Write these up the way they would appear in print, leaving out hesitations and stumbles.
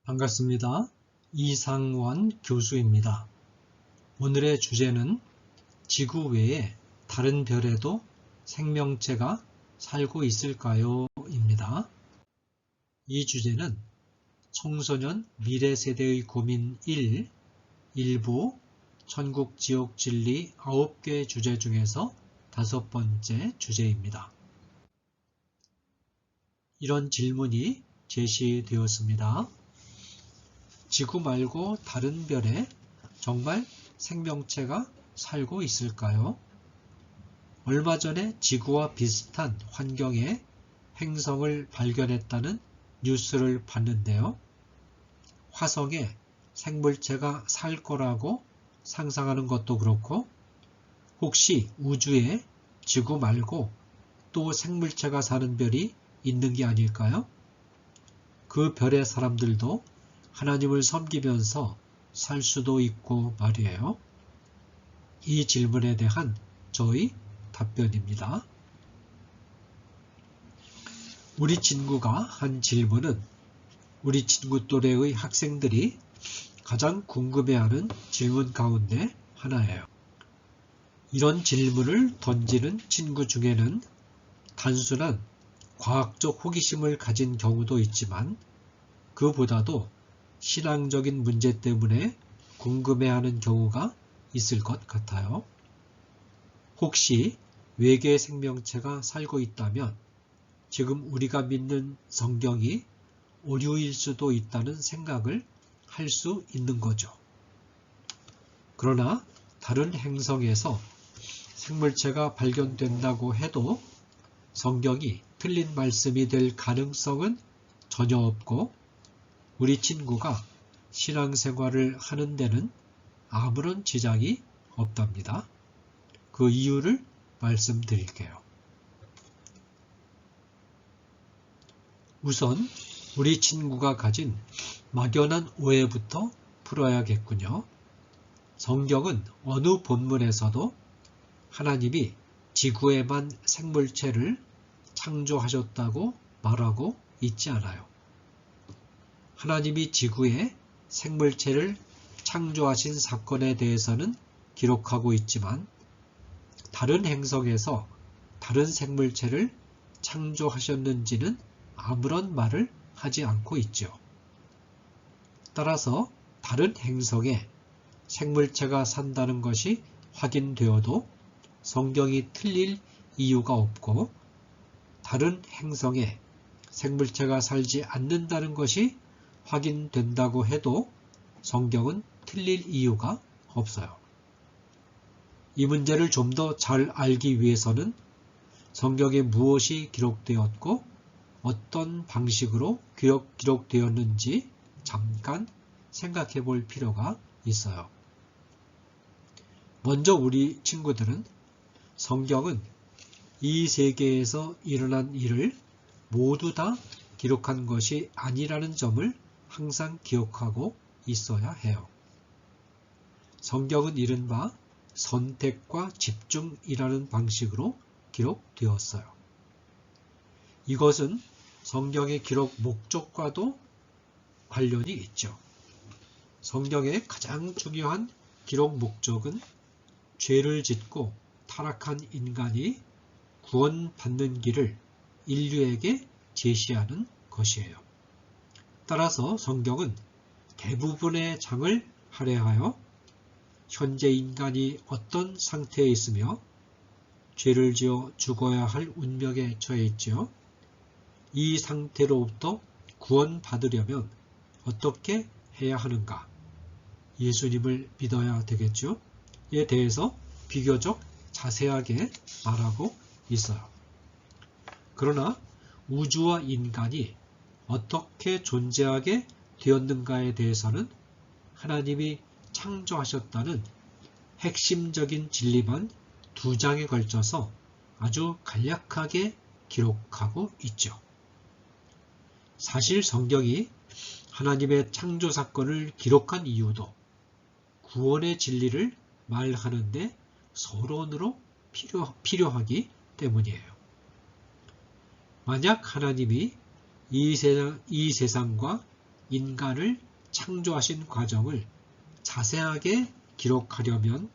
반갑습니다. 이상원 교수입니다. 오늘의 주제는 지구 외에 다른 별에도 생명체가 살고 있을까요? 입니다. 이 주제는 청소년 미래 세대의 고민 1, 일부 천국 지옥 진리 9개 주제 중에서 5번째 주제입니다. 이런 질문이 제시되었습니다. 지구 말고 다른 별에 정말 생명체가 살고 있을까요? 얼마 전에 지구와 비슷한 환경의 행성을 발견했다는 뉴스를 봤는데요. 화성에 생물체가 살 거라고 상상하는 것도 그렇고, 혹시 우주에 지구 말고 또 생물체가 사는 별이 있는 게 아닐까요? 그 별의 사람들도 하나님을 섬기면서 살 수도 있고 말이에요. 이 질문에 대한 저의 답변입니다. 우리 친구가 한 질문은 우리 친구 또래의 학생들이 가장 궁금해하는 질문 가운데 하나예요. 이런 질문을 던지는 친구 중에는 단순한 과학적 호기심을 가진 경우도 있지만 그보다도 신앙적인 문제 때문에 궁금해하는 경우가 있을 것 같아요. 혹시 외계 생명체가 살고 있다면 지금 우리가 믿는 성경이 오류일 수도 있다는 생각을 할 수 있는 거죠. 그러나 다른 행성에서 생물체가 발견된다고 해도 성경이 틀린 말씀이 될 가능성은 전혀 없고, 우리 친구가 신앙생활을 하는 데는 아무런 지장이 없답니다. 그 이유를 말씀드릴게요. 우선 우리 친구가 가진 막연한 오해부터 풀어야겠군요. 성경은 어느 본문에서도 하나님이 지구에만 생물체를 창조하셨다고 말하고 있지 않아요. 하나님이 지구에 생물체를 창조하신 사건에 대해서는 기록하고 있지만 다른 행성에서 다른 생물체를 창조하셨는지는 아무런 말을 하지 않고 있죠. 따라서 다른 행성에 생물체가 산다는 것이 확인되어도 성경이 틀릴 이유가 없고, 다른 행성에 생물체가 살지 않는다는 것이 확인된다고 해도 성경은 틀릴 이유가 없어요. 이 문제를 좀 더 잘 알기 위해서는 성경에 무엇이 기록되었고 어떤 방식으로 기록되었는지 잠깐 생각해 볼 필요가 있어요. 먼저 우리 친구들은 성경은 이 세계에서 일어난 일을 모두 다 기록한 것이 아니라는 점을 항상 기억하고 있어야 해요. 성경은 이른바 선택과 집중이라는 방식으로 기록되었어요. 이것은 성경의 기록 목적과도 관련이 있죠. 성경의 가장 중요한 기록 목적은 죄를 짓고 타락한 인간이 구원받는 길을 인류에게 제시하는 것이에요. 따라서 성경은 대부분의 장을 할애하여 현재 인간이 어떤 상태에 있으며 죄를 지어 죽어야 할 운명에 처해 있죠. 이 상태로부터 구원받으려면 어떻게 해야 하는가? 예수님을 믿어야 되겠죠. 이에 대해서 비교적 자세하게 말하고 있어요. 그러나 우주와 인간이 어떻게 존재하게 되었는가에 대해서는 하나님이 창조하셨다는 핵심적인 진리만 2장에 걸쳐서 아주 간략하게 기록하고 있죠. 사실 성경이 하나님의 창조 사건을 기록한 이유도 구원의 진리를 말하는데 서론으로 필요하기 때문이에요. 만약 하나님이 이 세상과 인간을 창조하신 과정을 자세하게 기록하려면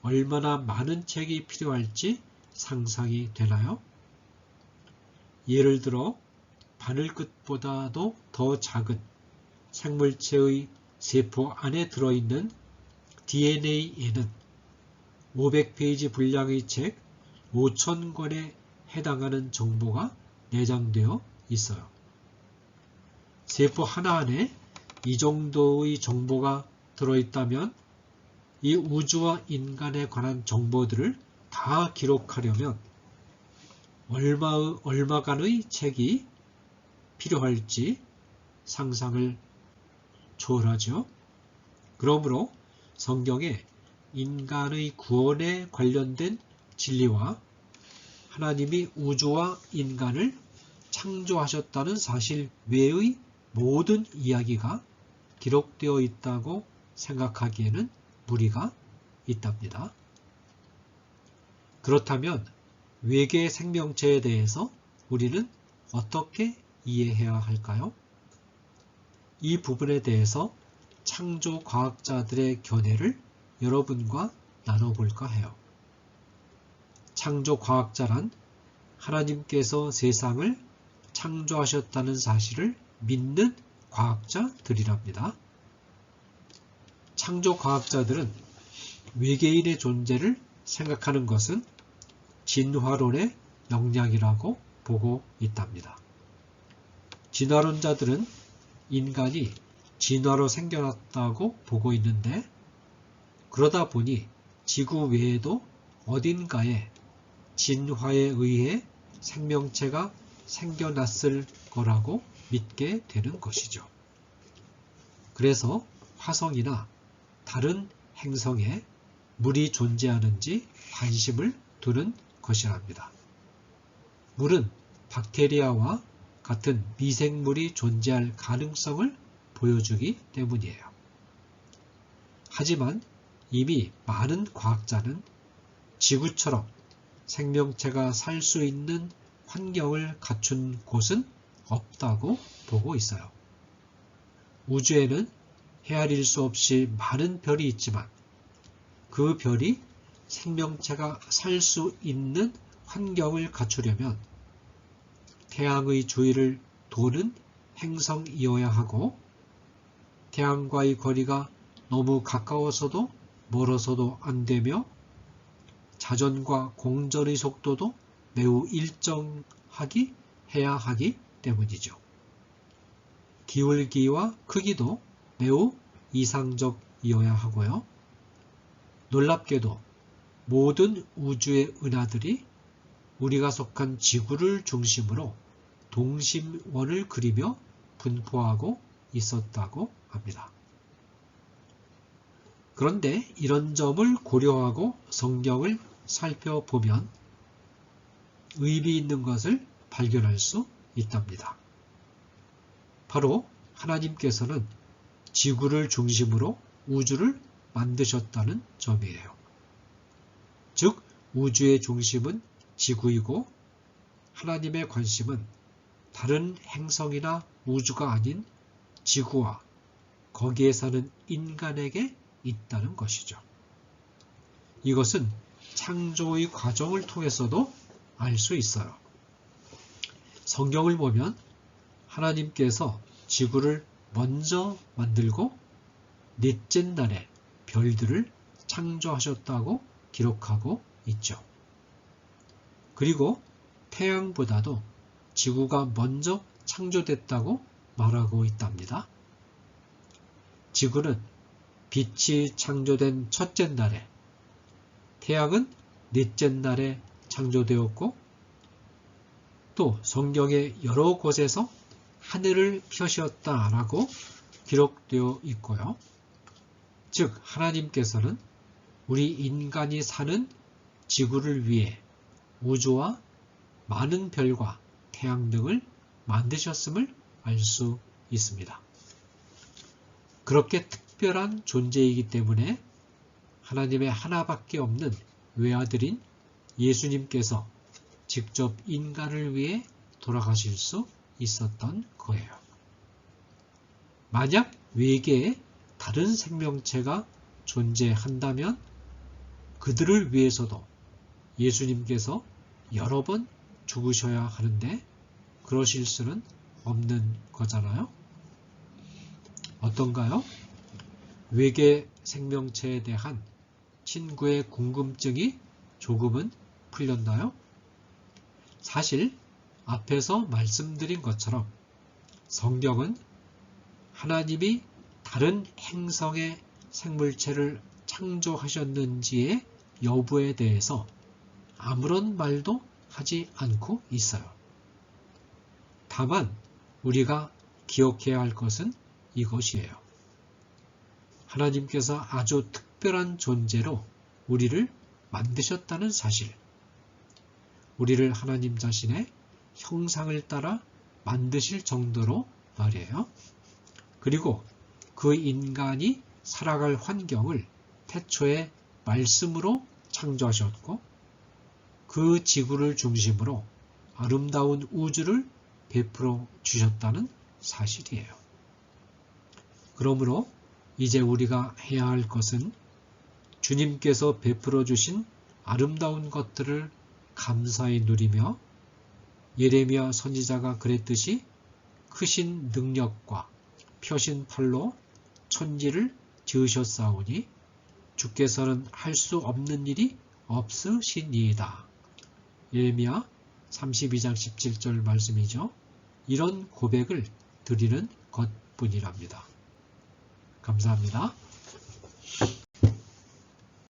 얼마나 많은 책이 필요할지 상상이 되나요? 예를 들어 바늘끝보다도 더 작은 생물체의 세포 안에 들어있는 DNA에는 500페이지 분량의 책 5,000권에 해당하는 정보가 내장되어 있어요. 세포 하나 안에 이 정도의 정보가 들어있다면 이 우주와 인간에 관한 정보들을 다 기록하려면 얼마간의 책이 필요할지 상상을 초월하죠. 그러므로 성경에 인간의 구원에 관련된 진리와 하나님이 우주와 인간을 창조하셨다는 사실 외의 모든 이야기가 기록되어 있다고 생각하기에는 무리가 있답니다. 그렇다면 외계 생명체에 대해서 우리는 어떻게 이해해야 할까요? 이 부분에 대해서 창조 과학자들의 견해를 여러분과 나눠볼까 해요. 창조 과학자란 하나님께서 세상을 창조하셨다는 사실을 믿는 과학자들이랍니다. 창조 과학자들은 외계인의 존재를 생각하는 것은 진화론의 역량이라고 보고 있답니다. 진화론자들은 인간이 진화로 생겨났다고 보고 있는데 그러다 보니 지구 외에도 어딘가에 진화에 의해 생명체가 생겨났을 거라고 믿게 되는 것이죠. 그래서 화성이나 다른 행성에 물이 존재하는지 관심을 두는 것이랍니다. 물은 박테리아와 같은 미생물이 존재할 가능성을 보여주기 때문이에요. 하지만 이미 많은 과학자는 지구처럼 생명체가 살 수 있는 환경을 갖춘 곳은 없다고 보고 있어요. 우주에는 헤아릴 수 없이 많은 별이 있지만 그 별이 생명체가 살 수 있는 환경을 갖추려면 태양의 주위를 도는 행성이어야 하고 태양과의 거리가 너무 가까워서도 멀어서도 안 되며 자전과 공전의 속도도 매우 일정하게 해야 하기 때문이죠. 기울기와 크기도 매우 이상적이어야 하고요. 놀랍게도 모든 우주의 은하들이 우리가 속한 지구를 중심으로 동심원을 그리며 분포하고 있었다고 합니다. 그런데 이런 점을 고려하고 성경을 살펴보면 의미 있는 것을 발견할 수 있답니다. 바로 하나님께서는 지구를 중심으로 우주를 만드셨다는 점이에요. 즉, 우주의 중심은 지구이고 하나님의 관심은 다른 행성이나 우주가 아닌 지구와 거기에 사는 인간에게 있다는 것이죠. 이것은 창조의 과정을 통해서도 알 수 있어요. 성경을 보면 하나님께서 지구를 먼저 만들고 넷째 날에 별들을 창조하셨다고 기록하고 있죠. 그리고 태양보다도 지구가 먼저 창조됐다고 말하고 있답니다. 지구는 빛이 창조된 첫째 날에, 태양은 넷째 날에 창조되었고 또 성경의 여러 곳에서 하늘을 펴시었다라고 기록되어 있고요. 즉 하나님께서는 우리 인간이 사는 지구를 위해 우주와 많은 별과 태양 등을 만드셨음을 알 수 있습니다. 그렇게 특별한 존재이기 때문에 하나님의 하나밖에 없는 외아들인 예수님께서 직접 인간을 위해 돌아가실 수 있었던 거예요. 만약 외계에 다른 생명체가 존재한다면 그들을 위해서도 예수님께서 여러 번 죽으셔야 하는데 그러실 수는 없는 거잖아요. 어떤가요? 외계 생명체에 대한 친구의 궁금증이 조금은 풀렸나요? 사실 앞에서 말씀드린 것처럼 성경은 하나님이 다른 행성의 생물체를 창조하셨는지의 여부에 대해서 아무런 말도 하지 않고 있어요. 다만 우리가 기억해야 할 것은 이것이에요. 하나님께서 아주 특별한 존재로 우리를 만드셨다는 사실, 우리를 하나님 자신의 형상을 따라 만드실 정도로 말이에요. 그리고 그 인간이 살아갈 환경을 태초에 말씀으로 창조하셨고 그 지구를 중심으로 아름다운 우주를 베풀어 주셨다는 사실이에요. 그러므로 이제 우리가 해야 할 것은 주님께서 베풀어 주신 아름다운 것들을 감사히 누리며 예레미야 선지자가 그랬듯이 크신 능력과 펴신 팔로 천지를 지으셨사오니 주께서는 할 수 없는 일이 없으시니이다. 예레미야 32장 17절 말씀이죠. 이런 고백을 드리는 것뿐이랍니다. 감사합니다.